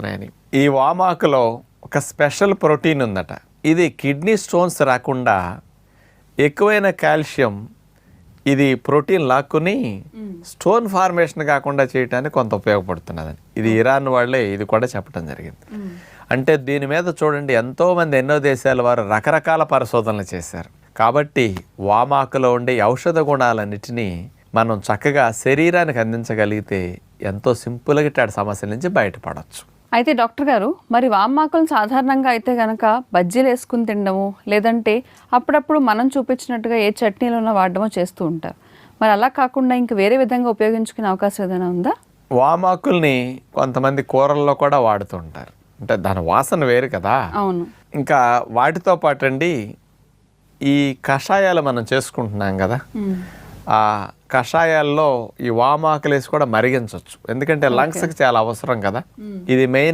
అని. ఈ వామాకులో ఒక స్పెషల్ ప్రోటీన్ ఉందట. ఇది కిడ్నీ స్టోన్స్ రాకుండా ఎక్కువైన కాల్షియం ఇది ప్రోటీన్ లాక్కుని స్టోన్ ఫార్మేషన్ కాకుండా చేయడానికి కొంత ఉపయోగపడుతున్నదని ఇది ఇరాన్ వాళ్ళే ఇది కూడా చెప్పడం జరిగింది. అంటే దీని మీద చూడండి ఎంతోమంది ఎన్నో దేశాల వారు రకరకాల పరిశోధనలు చేశారు. కాబట్టి వామాకులో ఉండే ఔషధ గుణాలన్నిటినీ మనం చక్కగా శరీరానికి అందించగలిగితే ఎంతో సింపుల్గా ఇట్లాంటి సమస్యల నుంచి బయటపడవచ్చు. అయితే డాక్టర్ గారు, మరి వామాకులను సాధారణంగా అయితే కనుక బజ్జీలు వేసుకుని తినడము, లేదంటే అప్పుడప్పుడు మనం చూపించినట్టుగా ఏ చట్నీలోనో వాడడమో చేస్తూ ఉంటారు. మరి అలా కాకుండా ఇంక వేరే విధంగా ఉపయోగించుకునే అవకాశం ఏదైనా ఉందా? వామాకుల్ని కొంతమంది కూరల్లో కూడా వాడుతూ ఉంటారు. అంటే దాని వాసన వేరు కదా. అవును. ఇంకా వాటితో పాటు అండి ఈ కషాయాలు మనం చేసుకుంటున్నాం కదా, ఆ కషాయాల్లో ఈ వామాకులు వేసి కూడా మరిగించవచ్చు. ఎందుకంటే లంగ్స్కి చాలా అవసరం కదా. ఇది మెయిన్